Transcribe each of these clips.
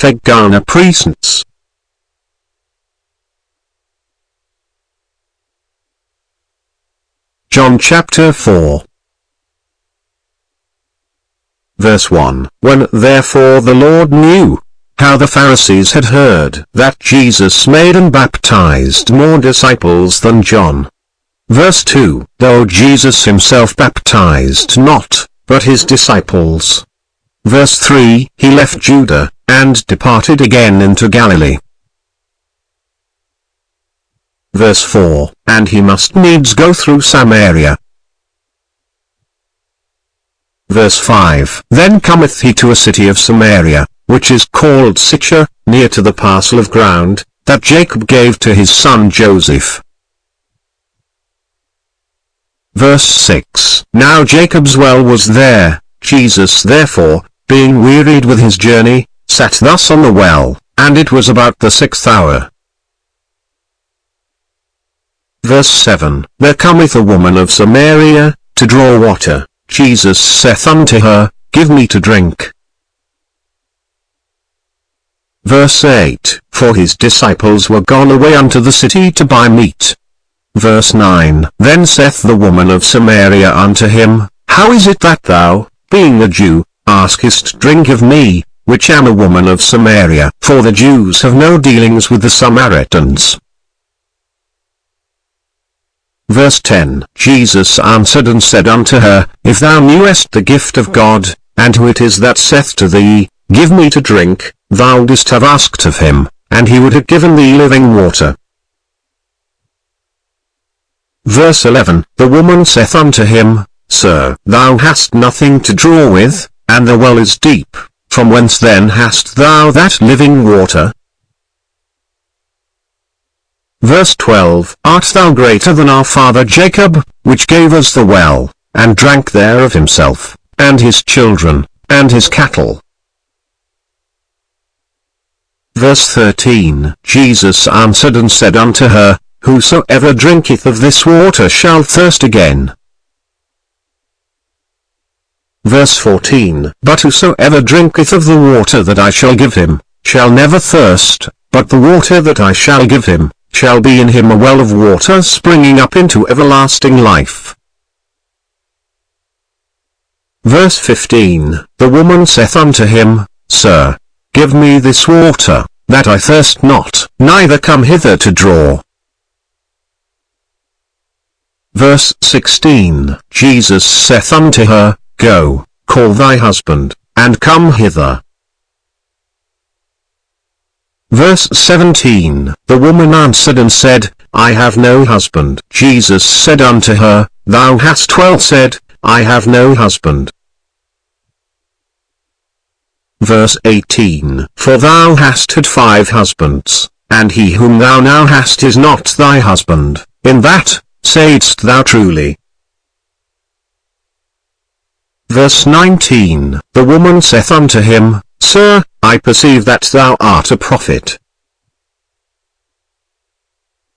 Fegana priests. John chapter 4. Verse 1. When therefore the Lord knew how the Pharisees had heard that Jesus made and baptized more disciples than John. Verse 2. Though Jesus himself baptized not, but his disciples. Verse 3. He left Judah, and departed again into Galilee. Verse 4. And he must needs go through Samaria. Verse 5. Then cometh he to a city of Samaria, which is called Sychar, near to the parcel of ground that Jacob gave to his son Joseph. Verse 6. Now Jacob's well was there. Jesus therefore, being wearied with his journey, sat thus on the well, and it was about the 6th hour. Verse 7. There cometh a woman of Samaria, to draw water. Jesus saith unto her, Give me to drink. Verse 8. For his disciples were gone away unto the city to buy meat. Verse 9. Then saith the woman of Samaria unto him, How is it that thou, being a Jew, askest drink of me, which am a woman of Samaria? For the Jews have no dealings with the Samaritans. Verse 10. Jesus answered and said unto her, If thou knewest the gift of God, and who it is that saith to thee, Give me to drink, thou didst have asked of him, and he would have given thee living water. Verse 11. The woman saith unto him, Sir, thou hast nothing to draw with, and the well is deep. From whence then hast thou that living water? Verse 12. Art thou greater than our father Jacob, which gave us the well, and drank there of himself, and his children, and his cattle? Verse 13. Jesus answered and said unto her, Whosoever drinketh of this water shall thirst again. Verse 14. But whosoever drinketh of the water that I shall give him, shall never thirst, but the water that I shall give him, shall be in him a well of water springing up into everlasting life. Verse 15. The woman saith unto him, Sir, give me this water, that I thirst not, neither come hither to draw. Verse 16. Jesus saith unto her, Go, call thy husband, and come hither. Verse 17. The woman answered and said, I have no husband. Jesus said unto her, Thou hast well said, I have no husband. Verse 18. For thou hast had 5 husbands, and he whom thou now hast is not thy husband. In that saidst thou truly. Verse 19. The woman saith unto him, Sir, I perceive that thou art a prophet.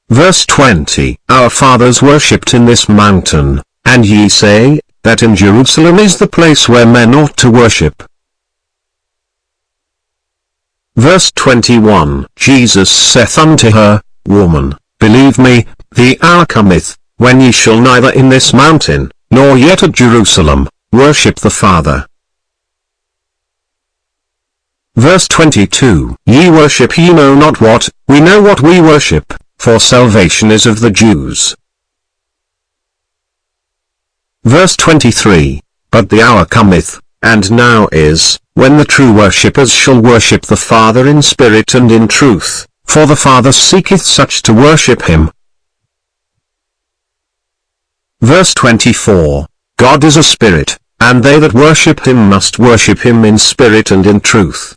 Verse 20. Our fathers worshipped in this mountain, and ye say, that in Jerusalem is the place where men ought to worship. Verse 21. Jesus saith unto her, Woman, believe me, the hour cometh, when ye shall neither in this mountain, nor yet at Jerusalem, worship the Father. Verse 22. Ye worship ye know not what, we know what we worship, for salvation is of the Jews. Verse 23. But the hour cometh, and now is, when the true worshippers shall worship the Father in spirit and in truth, for the Father seeketh such to worship him. Verse 24. God is a spirit, and they that worship him must worship him in spirit and in truth.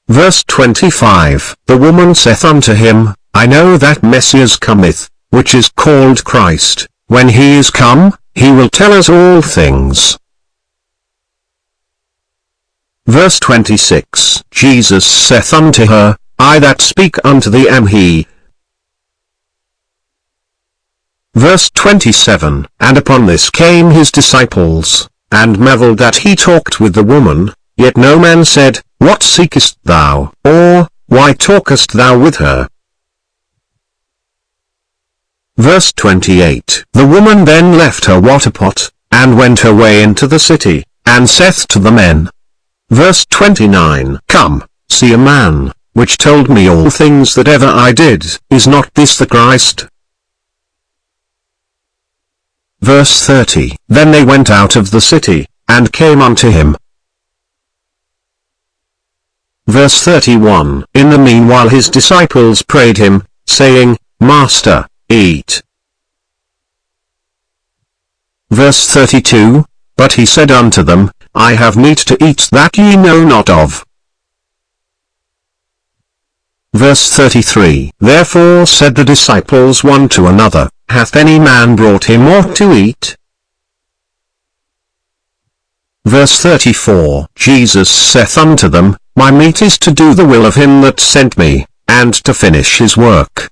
Verse 25. The woman saith unto him, I know that Messias cometh, which is called Christ. When he is come, he will tell us all things. Verse 26. Jesus saith unto her, I that speak unto thee am he. Verse 27. And upon this came his disciples, and marveled that he talked with the woman. Yet no man said, What seekest thou? Or, Why talkest thou with her? Verse 28. The woman then left her water pot, and went her way into the city, and saith to the men. Verse 29. Come, see a man, which told me all things that ever I did. Is not this the Christ? Verse 30. Then they went out of the city, and came unto him. Verse 31. In the meanwhile his disciples prayed him, saying, Master, eat. Verse 32. But he said unto them, I have meat to eat that ye know not of. Verse 33. Therefore said the disciples one to another, Hath any man brought him aught to eat? Verse 34. Jesus saith unto them, My meat is to do the will of him that sent me, and to finish his work.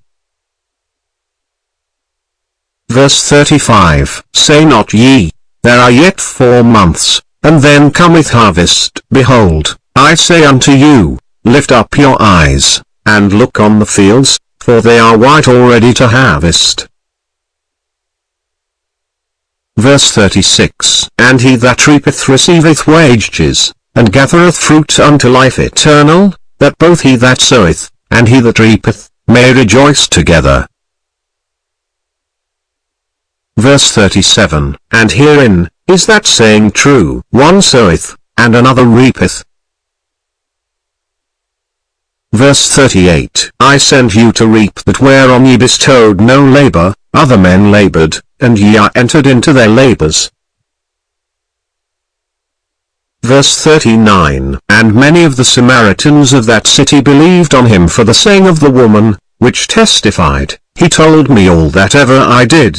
Verse 35. Say not ye, There are yet 4 months, and then cometh harvest. Behold, I say unto you, Lift up your eyes, and look on the fields, for they are white already to harvest. Verse 36. And he that reapeth receiveth wages, and gathereth fruit unto life eternal, that both he that soweth, and he that reapeth, may rejoice together. Verse 37. And herein is that saying true, One soweth, and another reapeth. Verse 38. I send you to reap that whereon ye bestowed no labour, other men laboured, and ye are entered into their labours. Verse 39. And many of the Samaritans of that city believed on him for the saying of the woman, which testified, He told me all that ever I did.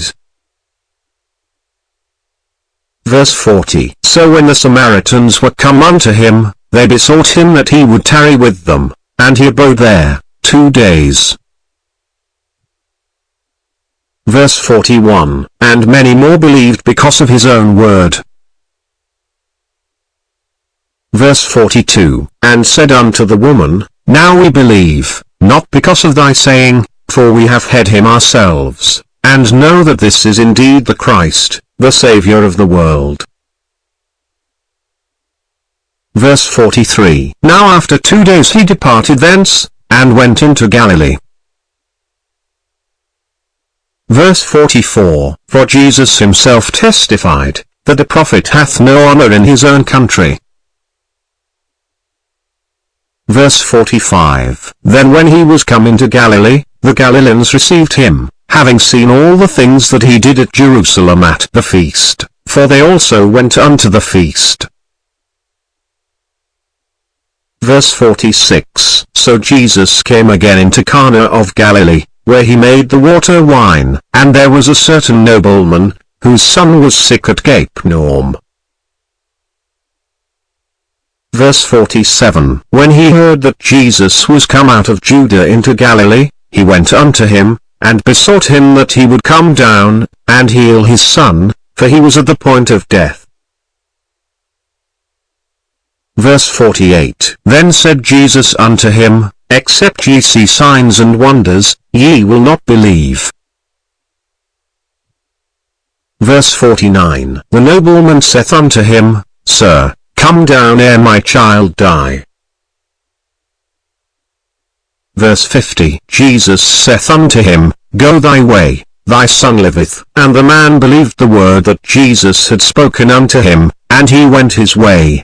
Verse 40. So when the Samaritans were come unto him, they besought him that he would tarry with them, and he abode there 2 days. Verse 41. And many more believed because of his own word. Verse 42. And said unto the woman, Now we believe, not because of thy saying, for we have had him ourselves, and know that this is indeed the Christ, the Saviour of the world. Verse 43. Now after 2 days he departed thence, and went into Galilee. Verse 44. For Jesus himself testified, that a prophet hath no honour in his own country. Verse 45. Then when he was come into Galilee, the Galileans received him, having seen all the things that he did at Jerusalem at the feast, for they also went unto the feast. Verse 46. So Jesus came again into Cana of Galilee, where he made the water wine, and there was a certain nobleman, whose son was sick at Capernaum. Verse 47. When he heard that Jesus was come out of Judah into Galilee, he went unto him, and besought him that he would come down, and heal his son, for he was at the point of death. Verse 48. Then said Jesus unto him, Except ye see signs and wonders, ye will not believe. Verse 49. The nobleman saith unto him, Sir, come down ere my child die. Verse 50. Jesus saith unto him, Go thy way, thy son liveth. And the man believed the word that Jesus had spoken unto him, and he went his way.